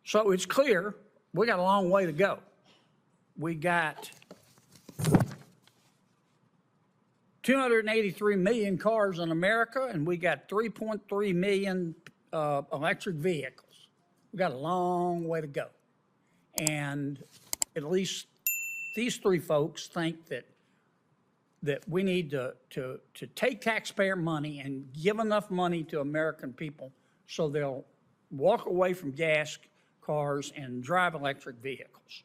So it's clear we got a long way to go. We got 283 million cars in America, and we got 3.3 million electric vehicles. We got a long way to go. And at least these three folks think that we need to take taxpayer money and give enough money to American people so they'll walk away from gas cars and drive electric vehicles.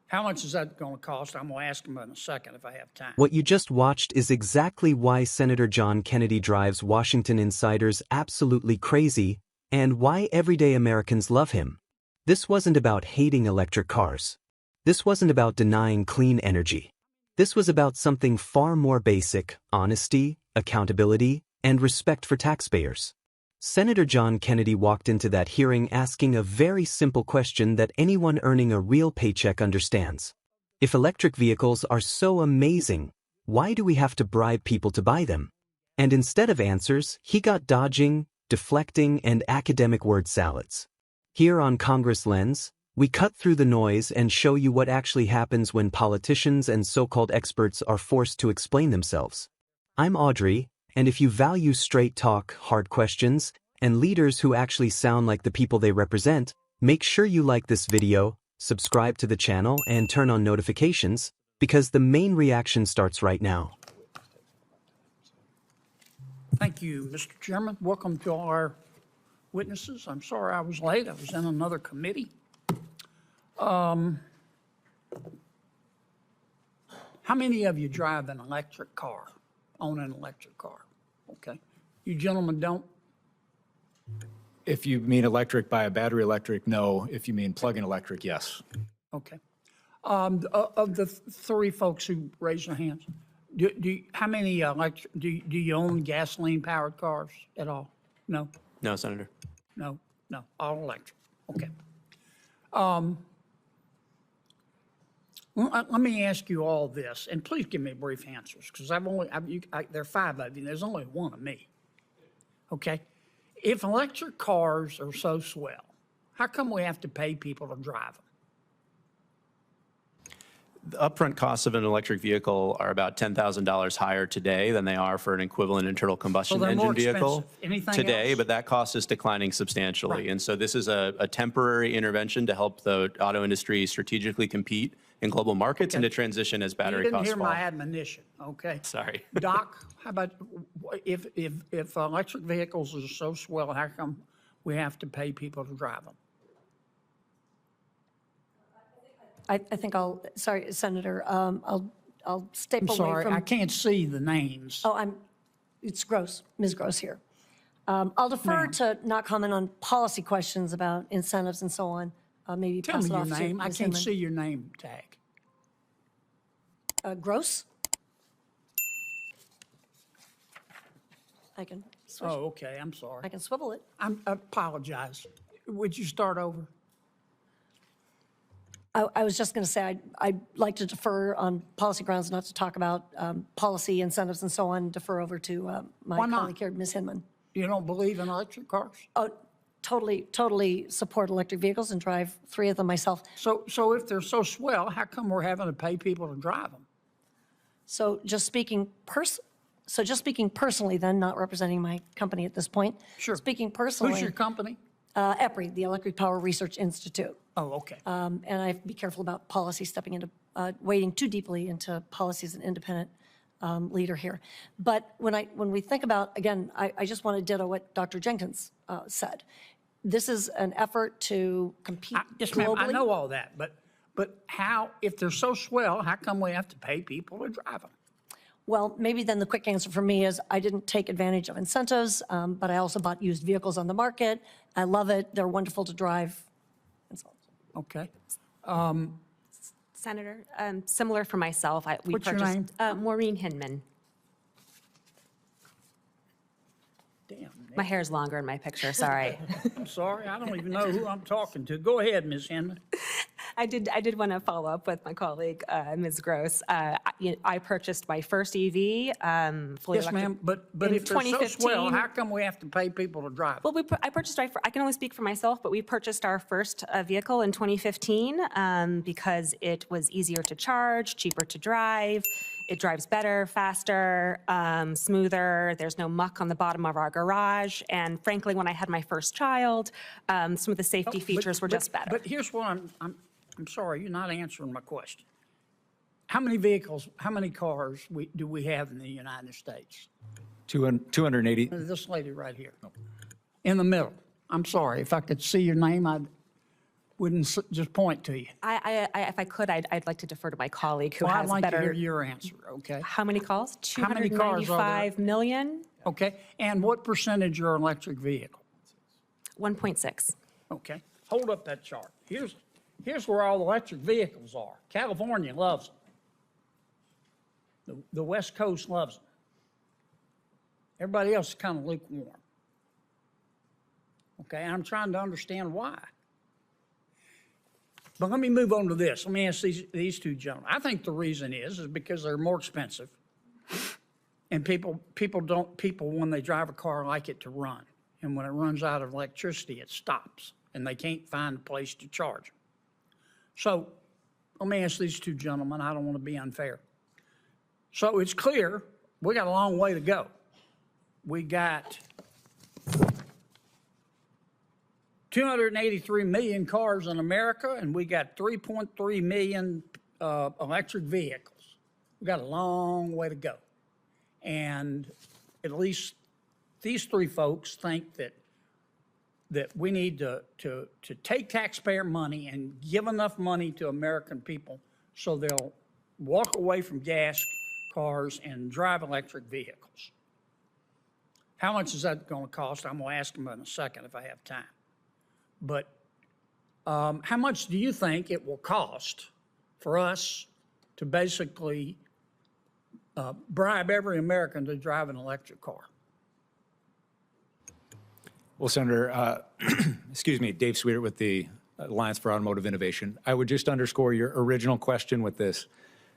How much is that going to cost? I'm going to ask them in a second if I have time. What you just watched is exactly why Senator John Kennedy drives Washington insiders absolutely crazy and why everyday Americans love him. This wasn't about hating electric cars. This wasn't about denying clean energy. This was about something far more basic: honesty, accountability, and respect for taxpayers. Senator John Kennedy walked into that hearing asking a very simple question that anyone earning a real paycheck understands. If electric vehicles are so amazing, why do we have to bribe people to buy them? And instead of answers, he got dodging, deflecting, and academic word salads. Here on Congress Lens, we cut through the noise and show you what actually happens when politicians and so-called experts are forced to explain themselves. I'm Audrey, and if you value straight talk, hard questions, and leaders who actually sound like the people they represent, make sure you like this video, subscribe to the channel, and turn on notifications, because the main reaction starts right now. Thank you, Mr. Chairman. Welcome to all our witnesses. I'm sorry I was late. I was in another committee. How many of you drive an electric car, own an electric car? Okay. You gentlemen don't? If you mean electric by a battery electric, no. If you mean plug-in electric, yes. Okay. Of the three folks who raised their hands, how many do you own gasoline-powered cars at all? No? No, Senator. No, all electric. Okay. Let me ask you all this, and please give me brief answers, because there are five of you, there's only one of me. Okay? If electric cars are so swell, how come we have to pay people to drive them? The upfront costs of an electric vehicle are about $10,000 higher today than they are for an equivalent internal combustion engine vehicle today, but that cost is declining substantially. Right. And so this is a temporary intervention to help the auto industry strategically compete in global markets and to transition as battery costs fall. You didn't hear my admonition, okay? Sorry. Doc, how about if electric vehicles are so swell, how come we have to pay people to drive them? I think sorry, Senator, I'll staple away from. I'm sorry, I can't see the names. Oh, it's Gross, Ms. Gross here. I'll defer to not comment on policy questions about incentives and so on. Maybe Tell pass me it off your to name. I Ms. can't Hinman. see your name tag. Gross? I can switch. Oh, okay, I'm sorry. I can swivel it. I apologize. Would you start over? I was just going to say I'd like to defer on policy grounds not to talk about policy incentives and so on, defer over to my colleague here, Ms. Hinman. You don't believe in electric cars? Oh, totally support electric vehicles and drive 3 of them myself. So if they're so swell, how come we're having to pay people to drive them? So just speaking personally then, not representing my company at this point. Sure. Speaking personally. Who's your company? EPRI, the Electric Power Research Institute. Oh, okay. And I have to be careful about policy stepping into, wading too deeply into policy as an independent leader here. But when we think about, again, I just want to ditto what Dr. Jenkins said. This is an effort to compete globally. I know all that, but how, if they're so swell, how come we have to pay people to drive them? Well, maybe then the quick answer for me is I didn't take advantage of incentives, but I also bought used vehicles on the market. I love it. They're wonderful to drive. And so on. Okay. Senator, similar for myself. What's your name? Maureen Hinman. Damn. My hair's longer in my picture, sorry. I'm sorry. I don't even know who I'm talking to. Go ahead, Ms. Hinman. I did want to follow up with my colleague, Ms. Gross. I purchased my first EV, fully Yes, electric. ma'am, but in if they're so 2015. swell, how come we have to pay people to drive? Well, I purchased, I can only speak for myself, but we purchased our first vehicle in 2015 because it was easier to charge, cheaper to drive. It drives better, faster, smoother. There's no muck on the bottom of our garage. And frankly, when I had my first child, some of the safety features were just better. But here's what I'm sorry, you're not answering my question. How many vehicles, how many cars do we have in the United States? 280. This lady right here, in the middle. I'm sorry, if I could see your name, I wouldn't just point to you. If I could, I'd like to defer to my colleague who Well, I'd has like to hear better. your answer, okay? How many calls? How many cars are there? 295 million? Okay, and what percentage are electric vehicles? 1.6. Okay, hold up that chart. Here's where all the electric vehicles are. California loves them. The West Coast loves them. Everybody else is kind of lukewarm. Okay, I'm trying to understand why. But let me move on to this. Let me ask these two gentlemen. I think the reason is because they're more expensive. And people, when they drive a car, like it to run. And when it runs out of electricity, it stops. And they can't find a place to charge them. So let me ask these two gentlemen. I don't want to be unfair. So it's clear we got a long way to go. We got 283 million cars in America, and we got 3.3 million electric vehicles. We got a long way to go. And at least these three folks think that we need to take taxpayer money and give enough money to American people so they'll walk away from gas cars and drive electric vehicles. How much is that going to cost? I'm going to ask them in a second if I have time. But how much do you think it will cost for us to basically bribe every American to drive an electric car? Well, Senator, excuse me, Dave Sweeter with the Alliance for Automotive Innovation. I would just underscore your original question with this.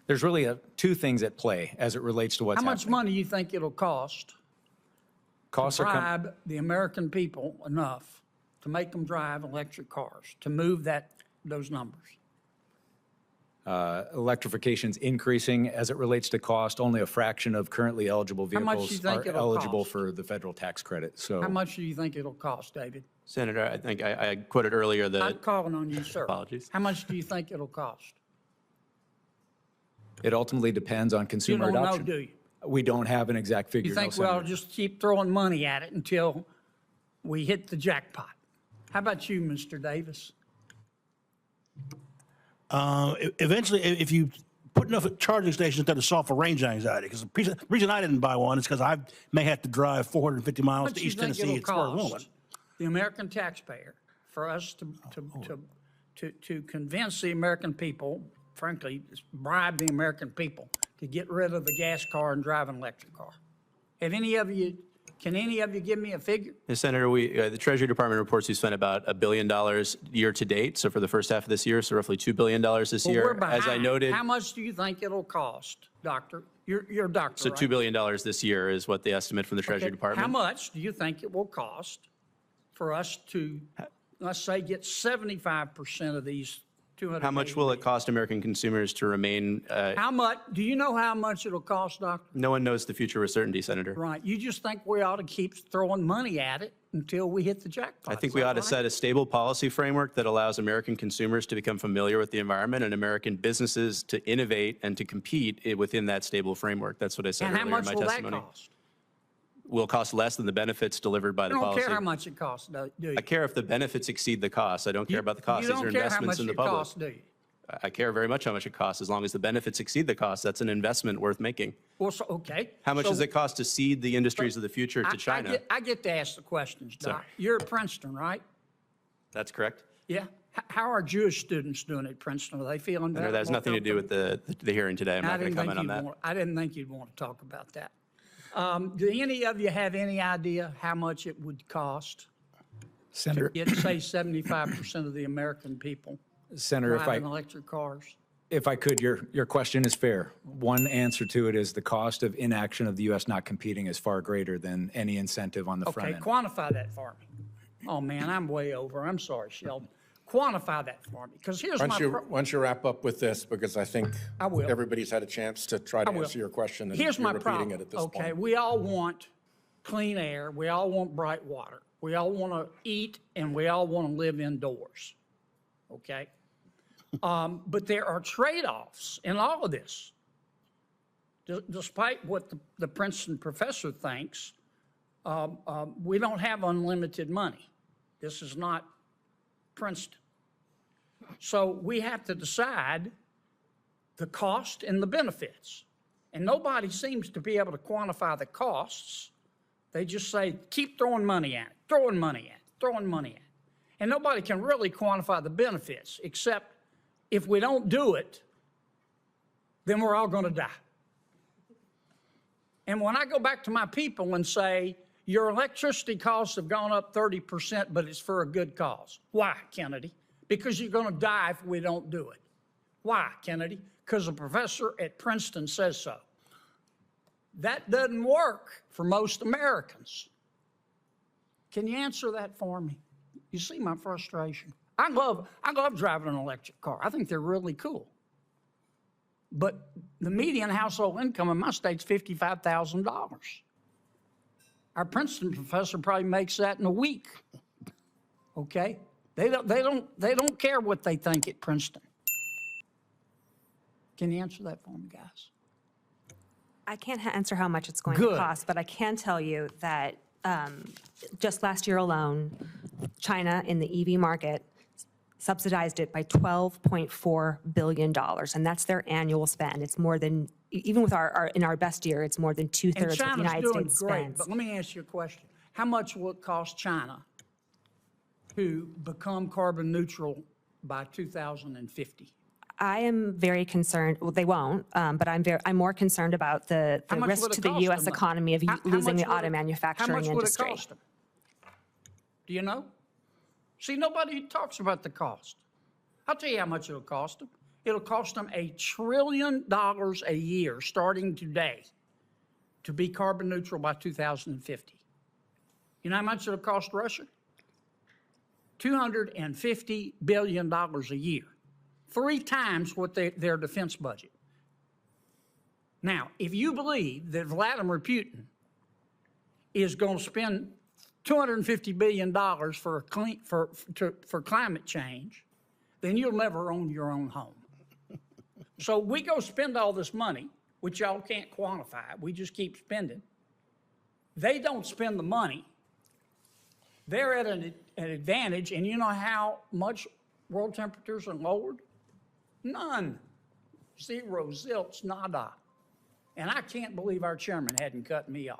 There's really two things at play as it relates to what's How happening. much money do you think it'll cost Costs to are bribe the American people enough to make them drive electric cars, to move those numbers? Electrification's increasing as it relates to cost. Only a fraction of currently eligible How much do you vehicles think are it'll eligible cost? for the federal tax credit. So How much do you think it'll cost, David? Senator, I think I quoted earlier I'm that calling on you, sir. Apologies. How much do you think it'll cost? it ultimately depends on You consumer don't know, adoption. do you? We don't have an exact figure. You no, think we ought Senator. to just keep throwing money at it until we hit the jackpot? How about you, Mr. Davis? Eventually, if you put enough charging stations there to solve for range anxiety, because the reason I didn't buy one is because I may have to drive 450 How miles much to do you East think Tennessee it'll as far as Wilmington. cost the American taxpayer for us to convince the American people, frankly, bribe the American people to get rid of the gas car and drive an electric car? Can any of you give me a figure? Senator, the Treasury Department reports we spent about $1 billion year to date. So for the first half of this year, so roughly $2 billion this Well, year. we're behind. As I noted, How much do you think it'll cost, Doctor? You're a doctor, so right? $2 billion this year is what the estimate from the Treasury Okay, Department. How much do you think it will cost for us to, let's say, get 75% of these 200? How much will it cost American consumers to remain? How much, do you know how much it'll cost, Doctor? No one knows the future with certainty, Senator. Right, you just think we ought to keep throwing money at it until we hit the jackpot. I think Is we that ought to right? set a stable policy framework that allows American consumers to become familiar with the environment and American businesses to innovate and to compete within that stable framework. That's what I said And how earlier in much my will that testimony. cost? Will cost less than the benefits delivered by You the don't policy. care how much it costs, do you? I care if the benefits exceed the costs. I don't care about the costs. You These are don't care how investments much in the it public. costs, do you? I care very much how much it costs. As long as the benefits exceed the costs, that's an investment worth making. Well, so, okay. How much So does it cost to seed the industries of the future to China? I get to ask the questions, Doc. Sorry. You're at Princeton, right? That's correct. Yeah. How are Jewish students doing at Princeton? Are they feeling better? No, that has more nothing to do with the hearing today. I'm I not going didn't to think comment on you'd that. want, I didn't think you'd want to talk about that. Do any of you have any idea how much it would cost to Senator, get, say, 75% of the American people Senator, driving electric cars? if I could, your question is fair. One answer to it is the cost of inaction of the U.S. not competing is far greater than any incentive on the front Okay, end. quantify that for me. Oh, man, I'm way over. I'm sorry, Sheldon. Quantify that for me, because here's my... Once you wrap up with this, because I think I will. everybody's had a chance to try to will. answer your question, and Here's you're my repeating problem. it at this Okay, point. we all want clean air, we all want bright water, we all want to eat, and we all want to live indoors. Okay? But there are trade-offs in all of this. Despite what the Princeton professor thinks, we don't have unlimited money. This is not Princeton. So we have to decide the cost and the benefits. And nobody seems to be able to quantify the costs. They just say, keep throwing money at it, throwing money at it, throwing money at it. And nobody can really quantify the benefits, except if we don't do it, then we're all going to die. And when I go back to my people and say, your electricity costs have gone up 30%, but it's for a good cause. Why, Kennedy? Because you're going to die if we don't do it. Why, Kennedy? Because a professor at Princeton says so. That doesn't work for most Americans. Can you answer that for me? You see my frustration. I love driving an electric car. I think they're really cool. But the median household income in my state's $55,000. Our Princeton professor probably makes that in a week. Okay? They don't care what they think at Princeton. Can you answer that for me, guys? I can't answer how much it's going Good. to cost, but I can tell you that just last year alone, China in the EV market subsidized it by $12.4 billion, and that's their annual spend. It's more than, even with in our best year, it's more than two-thirds of the China's United doing States great, spends. but let me ask you a question. How much will it cost China to become carbon neutral by 2050? I am very concerned, well, they won't, but I'm more concerned about the much risk would it to the cost U.S. them, though? economy of How losing much the would auto it- manufacturing industry. How much would it cost them? Do you know? See, nobody talks about the cost. I'll tell you how much it'll cost them. It'll cost them $1 trillion a year, starting today, to be carbon neutral by 2050. You know how much it'll cost Russia? $250 billion a year, 3 times what their defense budget. Now, if you believe that Vladimir Putin is going to spend $250 billion for climate change, then you'll never own your own home. So we go spend all this money, which y'all can't quantify. We just keep spending. They don't spend the money. They're at an advantage, and you know how much world temperatures are lowered? None. 0, zilch, nada. And I can't believe our chairman hadn't cut me off.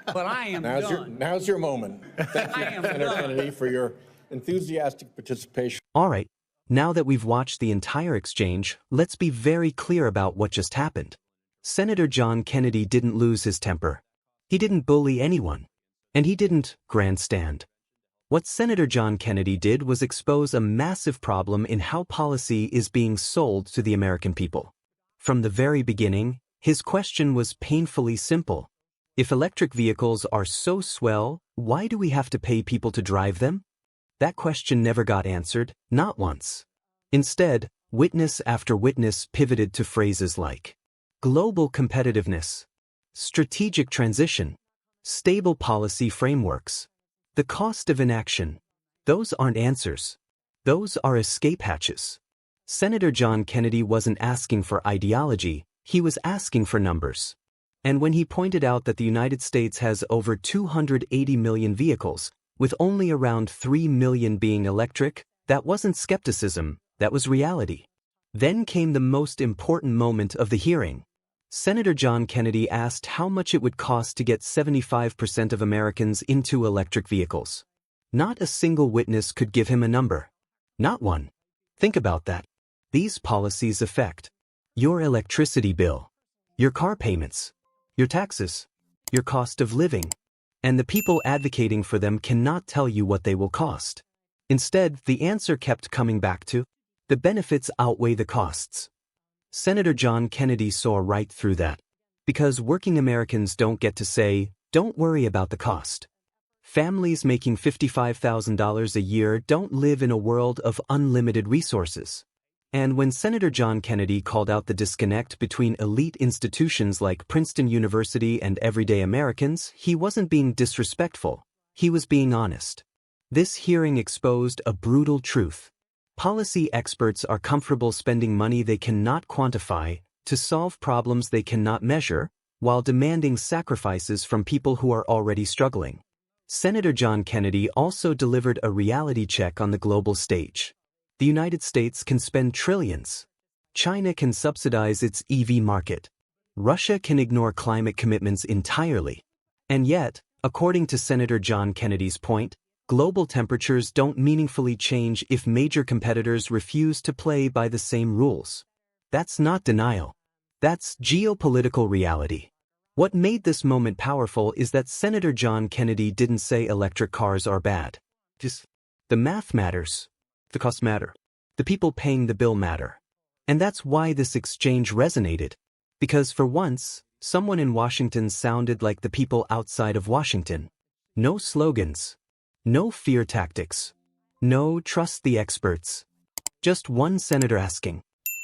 But I am done. Now's your moment. Thank you, I am Senator done. Kennedy, for your enthusiastic participation. All right, now that we've watched the entire exchange, let's be very clear about what just happened. Senator John Kennedy didn't lose his temper. He didn't bully anyone. And he didn't grandstand. What Senator John Kennedy did was expose a massive problem in how policy is being sold to the American people. From the very beginning, his question was painfully simple. If electric vehicles are so swell, why do we have to pay people to drive them? That question never got answered, not once. Instead, witness after witness pivoted to phrases like global competitiveness, strategic transition, stable policy frameworks, the cost of inaction. Those aren't answers. Those are escape hatches. Senator John Kennedy wasn't asking for ideology, he was asking for numbers. And when he pointed out that the United States has over 280 million vehicles, with only around 3 million being electric, that wasn't skepticism, that was reality. Then came the most important moment of the hearing. Senator John Kennedy asked how much it would cost to get 75% of Americans into electric vehicles. Not a single witness could give him a number. Not one. Think about that. These policies affect your electricity bill, your car payments, your taxes, your cost of living, and the people advocating for them cannot tell you what they will cost. Instead, the answer kept coming back to, the benefits outweigh the costs. Senator John Kennedy saw right through that. Because working Americans don't get to say, don't worry about the cost. Families making $55,000 a year don't live in a world of unlimited resources. And when Senator John Kennedy called out the disconnect between elite institutions like Princeton University and everyday Americans, he wasn't being disrespectful, he was being honest. This hearing exposed a brutal truth. Policy experts are comfortable spending money they cannot quantify to solve problems they cannot measure, while demanding sacrifices from people who are already struggling. Senator John Kennedy also delivered a reality check on the global stage. The United States can spend trillions. China can subsidize its EV market. Russia can ignore climate commitments entirely. And yet, according to Senator John Kennedy's point, global temperatures don't meaningfully change if major competitors refuse to play by the same rules. That's not denial. That's geopolitical reality. What made this moment powerful is that Senator John Kennedy didn't say electric cars are bad. Just, the math matters. The costs matter. The people paying the bill matter. And that's why this exchange resonated. Because for once, someone in Washington sounded like the people outside of Washington. No slogans. No fear tactics. No trust the experts. Just one senator asking,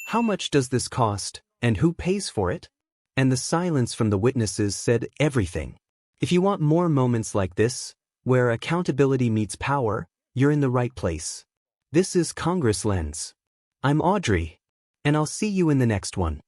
how much does this cost, and who pays for it? And the silence from the witnesses said everything. If you want more moments like this, where accountability meets power, you're in the right place. This is Congress Lens. I'm Audrey, and I'll see you in the next one.